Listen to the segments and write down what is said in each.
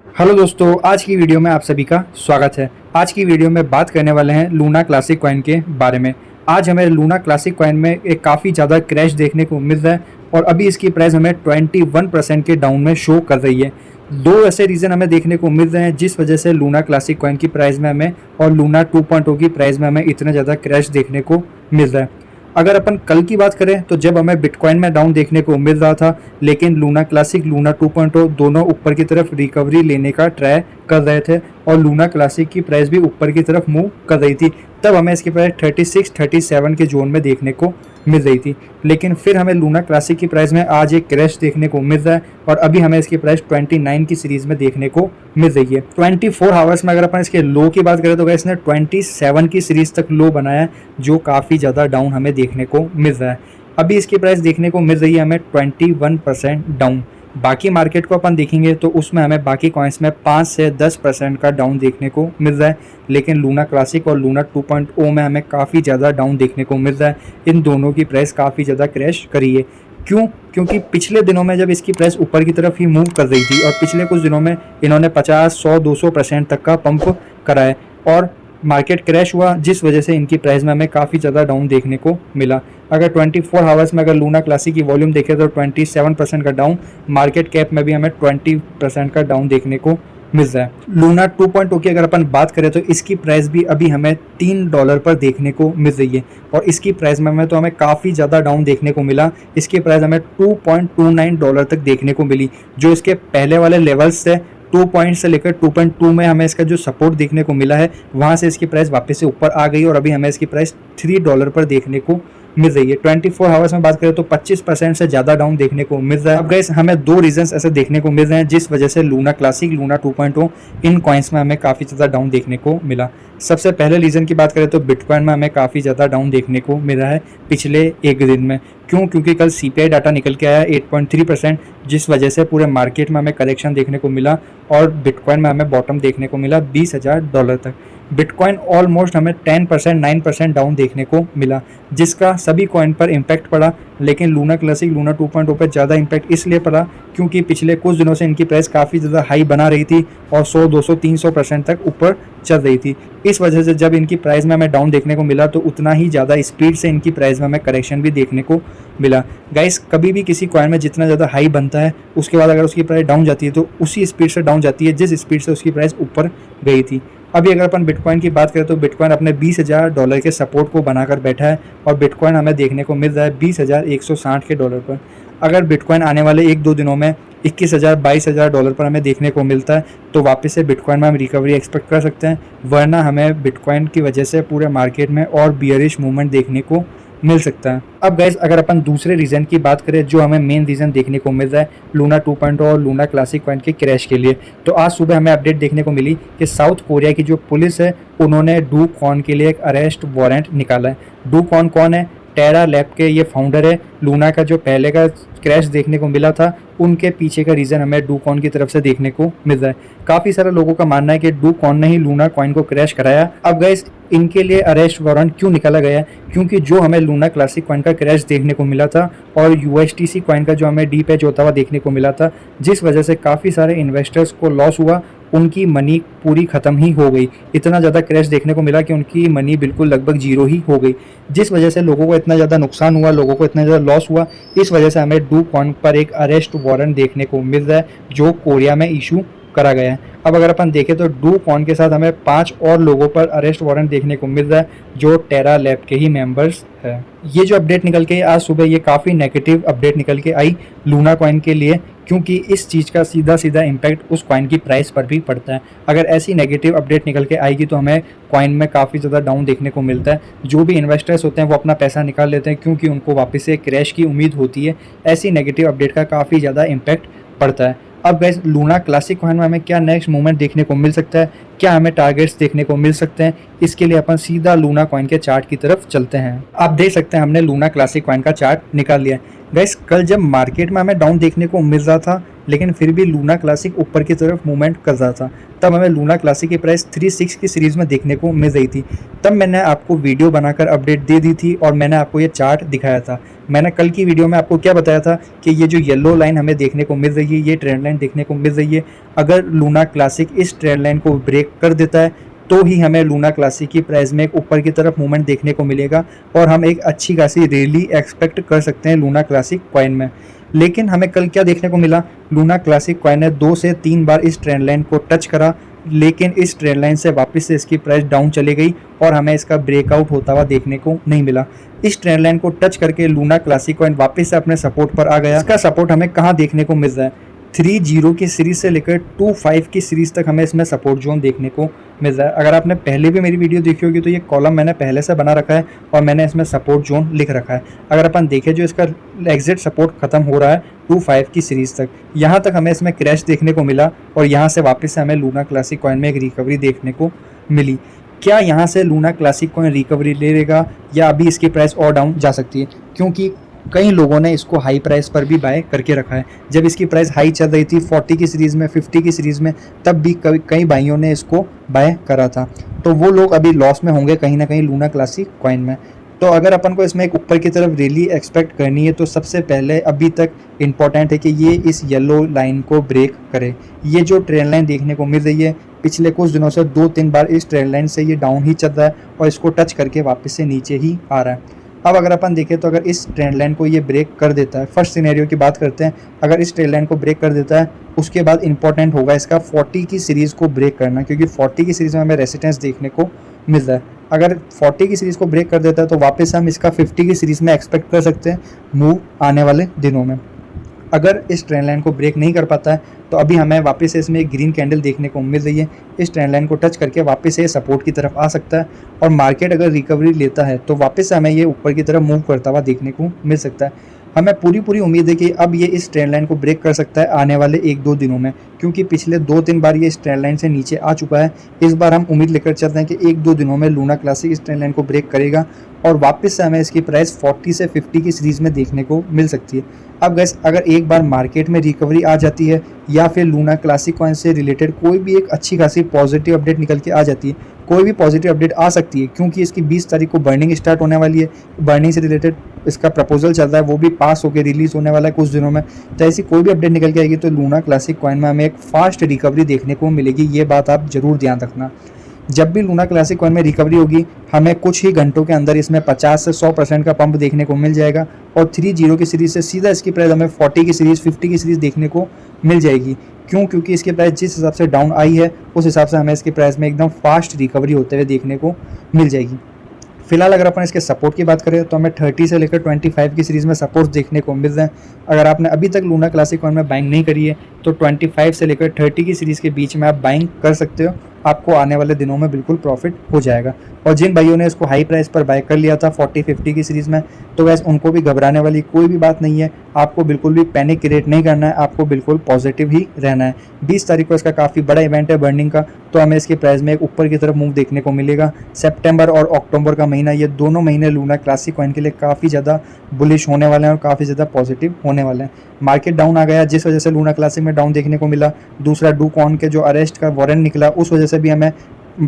Hello दोस्तों, आज की वीडियो में आप सभी का स्वागत है। आज की वीडियो में बात करने वाले हैं लूना क्लासिक कॉइन के बारे में। आज हमें लूना क्लासिक कॉइन में एक काफ़ी ज़्यादा क्रैश देखने को मिल रहा है और अभी इसकी प्राइस हमें 21% के डाउन में शो कर रही है। दो ऐसे रीज़न हमें देखने को मिल रहे हैं जिस वजह से लूना क्लासिक कॉइन की प्राइस में हमें और लूना 2.0 की प्राइस में हमें इतना ज़्यादा क्रैश देखने को मिल रहा है। अगर अपन कल की बात करें तो जब हमें बिटकॉइन में डाउन देखने को मिल रहा था, लेकिन लूना क्लासिक लूना 2.0 दोनों ऊपर की तरफ रिकवरी लेने का ट्राई कर रहे थे और लूना क्लासिक की प्राइस भी ऊपर की तरफ मूव कर रही थी, तब हमें इसकी प्राइस 36-37 के जोन में देखने को मिल रही थी। लेकिन फिर हमें लूना क्लासिक की प्राइस में आज एक क्रैश देखने को मिल रहा है और अभी हमें इसकी प्राइस 29 की सीरीज में देखने को मिल रही है। 24 आवर्स में अगर अपन इसके लो की बात करें तो इसने 27 की सीरीज तक लो बनाया है, जो काफ़ी ज़्यादा डाउन हमें देखने को मिल रहा है। अभी इसकी प्राइस देखने को मिल रही है हमें 21% डाउन। बाकी मार्केट को अपन देखेंगे तो उसमें हमें बाकी कॉइन्स में 5 से 10% का डाउन देखने को मिल रहा है, लेकिन लूना क्लासिक और लूना 2.0 में हमें काफ़ी ज़्यादा डाउन देखने को मिल रहा है। इन दोनों की प्राइस काफ़ी ज़्यादा क्रैश करी है। क्यों? क्योंकि पिछले दिनों में जब इसकी प्राइस ऊपर की तरफ ही मूव कर रही थी और पिछले कुछ दिनों में इन्होंने 50, 100, 200% तक का पंप करा है और मार्केट क्रैश हुआ, जिस वजह से इनकी प्राइस में हमें काफ़ी ज़्यादा डाउन देखने को मिला। अगर 24 आवर्स में अगर लूना क्लासिक की वॉल्यूम देखें तो 27% का डाउन, मार्केट कैप में भी हमें 20% का डाउन देखने को मिल रहा है। लूना 2.0 की अगर अपन बात करें तो इसकी प्राइस भी अभी हमें $3 पर देखने को मिल रही है और इसकी प्राइस में हमें काफ़ी ज़्यादा डाउन देखने को मिला। इसकी प्राइस हमें $2.29 तक देखने को मिली, जो इसके पहले वाले लेवल्स थे 2 पॉइंट से लेकर 2.2 में हमें इसका जो सपोर्ट देखने को मिला है, वहाँ से इसकी प्राइस वापस से ऊपर आ गई और अभी हमें इसकी प्राइस $3 पर देखने को मिल रही है। 24 आवर्स में बात करें तो 25% से ज़्यादा डाउन देखने को मिल रहा है। अब गाइस हमें दो रीजंस ऐसे देखने को मिल रहे हैं जिस वजह से लूना क्लासिक लूना 2.0 इन कॉइन्स में हमें काफ़ी ज़्यादा डाउन देखने को मिला। सबसे पहले रीज़न की बात करें तो बिटकॉइन में हमें काफ़ी ज़्यादा डाउन देखने को मिला है पिछले एक दिन में। क्यों? क्योंकि कल CPI डाटा निकल के आया 8.3%, जिस वजह से पूरे मार्केट में हमें करेक्शन देखने को मिला और बिटकॉइन में हमें बॉटम देखने को मिला $20,000 तक। बिटकॉइन ऑलमोस्ट हमें 10% 9% डाउन देखने को मिला, जिसका सभी कॉइन पर इम्पैक्ट पड़ा, लेकिन लूना क्लासिक लूना 2.0 पर ज़्यादा इम्पैक्ट इसलिए पड़ा क्योंकि पिछले कुछ दिनों से इनकी प्राइस काफ़ी ज़्यादा हाई बना रही थी और 100, 200, 300% तक ऊपर चल रही थी। इस वजह से जब इनकी प्राइस में हमें डाउन देखने को मिला तो उतना ही ज़्यादा स्पीड से इनकी प्राइस में हमें करेक्शन भी देखने को मिला। गाइस कभी भी किसी कॉइन में जितना ज़्यादा हाई बनता है उसके बाद अगर उसकी प्राइस डाउन जाती है तो उसी स्पीड से डाउन जाती है जिस स्पीड से उसकी प्राइस ऊपर गई थी। अभी अगर अपन बिटकॉइन की बात करें तो बिटकॉइन अपने $20,000 के सपोर्ट को बनाकर बैठा है और बिटकॉइन हमें देखने को मिल रहा है $20,160 के डॉलर पर। अगर बिटकॉइन आने वाले 1-2 दिनों में $21,000 $22,000 पर हमें देखने को मिलता है तो वापस से बिटकॉइन में हम रिकवरी एक्सपेक्ट कर सकते हैं, वरना हमें बिटकॉइन की वजह से पूरे मार्केट में और बियरिश मूवमेंट देखने को मिल सकता है। अब गाइस अगर अपन दूसरे रीज़न की बात करें जो हमें मेन रीज़न देखने को मिल रहा है लूना 2.0 और लूना क्लासिक कॉइन के क्रैश के लिए, तो आज सुबह हमें अपडेट देखने को मिली कि साउथ कोरिया की जो पुलिस है उन्होंने डू कॉन के लिए एक अरेस्ट वारंट निकाला है। डू कॉन कौन है? टेरा लैब के ये फाउंडर है। लूना का जो पहले का क्रैश देखने को मिला था उनके पीछे का रीज़न हमें डू कॉन की तरफ से देखने को मिल रहा है। काफ़ी सारे लोगों का मानना है कि डू कॉन ने ही लूना कॉइन को क्रैश कराया। अब गाइस इनके लिए अरेस्ट वारंट क्यों निकाला गया है? क्योंकि जो हमें लूना क्लासिक कॉइन का क्रैश देखने को मिला था और USDC कॉइन का जो हमें डीपैच होता हुआ देखने को मिला था, जिस वजह से काफ़ी सारे इन्वेस्टर्स को लॉस हुआ, उनकी मनी पूरी ख़त्म ही हो गई। इतना ज़्यादा क्रैश देखने को मिला कि उनकी मनी बिल्कुल लगभग जीरो ही हो गई, जिस वजह से लोगों को इतना ज़्यादा नुकसान हुआ, लोगों को इतना ज़्यादा लॉस हुआ। इस वजह से हमें डू कॉन पर एक अरेस्ट वारंट देखने को मिल रहा है जो कोरिया में इशू करा गया है। अब अगर अपन देखें तो डू कॉन के साथ हमें 5 और लोगों पर अरेस्ट वारंट देखने को मिल रहा है जो टेरा लैब के ही मेंबर्स है। ये जो अपडेट निकल के आज सुबह ये काफ़ी नेगेटिव अपडेट निकल के आई लूना कॉइन के लिए, क्योंकि इस चीज़ का सीधा सीधा इम्पैक्ट उस कॉइन की प्राइस पर भी पड़ता है। अगर ऐसी नेगेटिव अपडेट निकल के आएगी तो हमें कॉइन में काफ़ी ज़्यादा डाउन देखने को मिलता है। जो भी इन्वेस्टर्स होते हैं वो अपना पैसा निकाल लेते हैं क्योंकि उनको वापस से क्रैश की उम्मीद होती है। ऐसी नेगेटिव अपडेट का काफ़ी ज़्यादा इम्पैक्ट पड़ता है। अब गाइस लूना क्लासिक कॉइन में हमें क्या नेक्स्ट मूवमेंट देखने को मिल सकता है, क्या हमें टारगेट्स देखने को मिल सकते हैं, इसके लिए अपन सीधा लूना कॉइन के चार्ट की तरफ चलते हैं। आप देख सकते हैं हमने लूना क्लासिक कॉइन का चार्ट निकाल लिया है। गाइस कल जब मार्केट में हमें डाउन देखने को मिल रहा था, लेकिन फिर भी लूना क्लासिक ऊपर की तरफ मूवमेंट कर रहा था। तब हमें लूना क्लासिक की प्राइस 3.6 की सीरीज़ में देखने को मिल रही थी। तब मैंने आपको वीडियो बनाकर अपडेट दे दी थी और मैंने आपको ये चार्ट दिखाया था। मैंने कल की वीडियो में आपको क्या बताया था कि ये जो येलो लाइन हमें देखने को मिल रही है, ये ट्रेंड लाइन देखने को मिल रही है। अगर लूना क्लासिक इस ट्रेंड लाइन को ब्रेक कर देता है तो ही हमें लूना क्लासिक की प्राइस में एक ऊपर की तरफ मूवमेंट देखने को मिलेगा और हम एक अच्छी खासी रैली एक्सपेक्ट कर सकते हैं लूना क्लासिक कॉइन में। लेकिन हमें कल क्या देखने को मिला, लूना क्लासिक कॉइन ने 2 से 3 बार इस ट्रेंड लाइन को टच करा, लेकिन इस ट्रेंड लाइन से वापस से इसकी प्राइस डाउन चली गई और हमें इसका ब्रेकआउट होता हुआ देखने को नहीं मिला। इस ट्रेंड लाइन को टच करके लूना क्लासिक कॉइन वापस से अपने सपोर्ट पर आ गया। इसका सपोर्ट हमें कहाँ देखने को मिल रहा है, 3.0 की सीरीज से लेकर 2.5 की सीरीज तक हमें इसमें सपोर्ट जोन देखने को मिल रहा है। अगर आपने पहले भी मेरी वीडियो देखी होगी तो ये कॉलम मैंने पहले से बना रखा है और मैंने इसमें सपोर्ट जोन लिख रखा है। अगर अपन देखें जो इसका एग्जिट सपोर्ट खत्म हो रहा है 2.5 की सीरीज तक, यहाँ तक हमें इसमें क्रैश देखने को मिला और यहाँ से वापस से हमें लूना क्लासिक कॉइन में एक रिकवरी देखने को मिली। क्या यहाँ से लूना क्लासिक कॉइन रिकवरी ले लेगा या अभी इसकी प्राइस और डाउन जा सकती है, क्योंकि कई लोगों ने इसको हाई प्राइस पर भी बाय करके रखा है। जब इसकी प्राइस हाई चल रही थी 40 की सीरीज़ में, 50 की सीरीज़ में, तब भी कई भाइयों ने इसको बाय करा था। तो वो लोग अभी लॉस में होंगे कहीं ना कहीं लूना क्लासिक कॉइन में। तो अगर अपन को इसमें एक ऊपर की तरफ रैली एक्सपेक्ट करनी है तो सबसे पहले अभी तक इम्पॉर्टेंट है कि ये इस येलो लाइन को ब्रेक करे। ये जो ट्रेंड लाइन देखने को मिल रही है पिछले कुछ दिनों से 2-3 बार इस ट्रेंड लाइन से ये डाउन ही चल रहा है और इसको टच करके वापस से नीचे ही आ रहा है। अब अगर अपन देखें तो अगर इस ट्रेंड लाइन को ये ब्रेक कर देता है, फर्स्ट सिनेरियो की बात करते हैं, अगर इस ट्रेंड लाइन को ब्रेक कर देता है उसके बाद इंपॉर्टेंट होगा इसका 40 की सीरीज़ को ब्रेक करना, क्योंकि 40 की सीरीज़ में हमें रेसिस्टेंस देखने को मिल रहा है। अगर 40 की सीरीज़ को ब्रेक कर देता है तो वापस हम इसका 50 की सीरीज़ में एक्सपेक्ट कर सकते हैं मूव आने वाले दिनों में। अगर इस ट्रेंड लाइन को ब्रेक नहीं कर पाता है तो अभी हमें वापस से इसमें एक ग्रीन कैंडल देखने को मिल रही है। इस ट्रेंड लाइन को टच करके वापस से सपोर्ट की तरफ आ सकता है और मार्केट अगर रिकवरी लेता है तो वापस से हमें ये ऊपर की तरफ मूव करता हुआ देखने को मिल सकता है। हमें पूरी उम्मीद है कि अब ये इस ट्रेंड लाइन को ब्रेक कर सकता है आने वाले 1-2 दिनों में, क्योंकि पिछले 2-3 बार ये इस ट्रेंड लाइन से नीचे आ चुका है। इस बार हम उम्मीद लेकर चलते हैं कि 1-2 दिनों में लूना क्लासिक इस ट्रेंड लाइन को ब्रेक करेगा और वापस से हमें इसकी प्राइस 40 से 50 की सीरीज़ में देखने को मिल सकती है। अब गैस अगर एक बार मार्केट में रिकवरी आ जाती है या फिर लूना क्लासिक कॉइन से रिलेटेड कोई भी एक अच्छी खासी पॉजिटिव अपडेट निकल के आ जाती है, कोई भी पॉजिटिव अपडेट आ सकती है, क्योंकि इसकी 20 तारीख को बर्निंग स्टार्ट होने वाली है। बर्निंग से रिलेटेड इसका प्रपोजल चल रहा है, वो भी पास होकर रिलीज़ होने वाला है कुछ दिनों में। तो ऐसी कोई भी अपडेट निकल के आएगी तो लूना क्लासिक कॉइन में हमें एक फास्ट रिकवरी देखने को मिलेगी। ये बात आप जरूर ध्यान रखना। जब भी लूना क्लासिक कॉइन में रिकवरी होगी हमें कुछ ही घंटों के अंदर इसमें 50 से 100% का पंप देखने को मिल जाएगा और 3.0 की सीरीज़ से सीधा इसकी प्राइस हमें 40 की सीरीज़, 50 की सीरीज़ देखने को मिल जाएगी। क्यों? क्योंकि इसकी प्राइस जिस हिसाब से डाउन आई है उस हिसाब से हमें इसकी प्राइस में एकदम फास्ट रिकवरी होते हुए देखने को मिल जाएगी। फिलहाल अगर अपन इसके सपोर्ट की बात करें तो हमें 30 से लेकर 25 की सीरीज़ में सपोर्ट देखने को मिल रहे हैं। अगर आपने अभी तक लूना क्लासिक कॉइन में बाइंग नहीं करी है तो 25 से लेकर 30 की सीरीज़ के बीच में आप बाइंग कर सकते हो, आपको आने वाले दिनों में बिल्कुल प्रॉफिट हो जाएगा। और जिन भाइयों ने इसको हाई प्राइस पर बाय कर लिया था 40-50 की सीरीज़ में, तो वैसे उनको भी घबराने वाली कोई भी बात नहीं है। आपको बिल्कुल भी पैनिक क्रिएट नहीं करना है, आपको बिल्कुल पॉजिटिव ही रहना है। 20 तारीख को इसका काफ़ी बड़ा इवेंट है बर्निंग का, तो हमें इसकी प्राइस में एक ऊपर की तरफ मूव देखने को मिलेगा। सितंबर और अक्टूबर का महीना, ये दोनों महीने लूना क्लासिक कॉइन के लिए काफ़ी ज़्यादा बुलिश होने वाले हैं और काफ़ी ज़्यादा पॉजिटिव होने वाले हैं। मार्केट डाउन आ गया जिस वजह से लूना क्लासिक में डाउन देखने को मिला। दूसरा डूकॉन के जो अरेस्ट का वारंट निकला उस वजह से भी हमें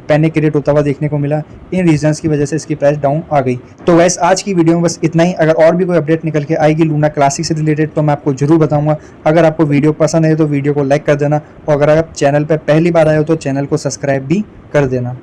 पैनिक क्रिएट होता हुआ देखने को मिला। इन रीजंस की वजह से इसकी प्राइस डाउन आ गई। तो वैसे आज की वीडियो में बस इतना ही। अगर और भी कोई अपडेट निकल के आएगी लूना क्लासिक से रिलेटेड तो मैं आपको जरूर बताऊंगा। अगर आपको वीडियो पसंद है तो वीडियो को लाइक कर देना और अगर आप चैनल पर पहली बार आए हो तो चैनल को सब्सक्राइब भी कर देना।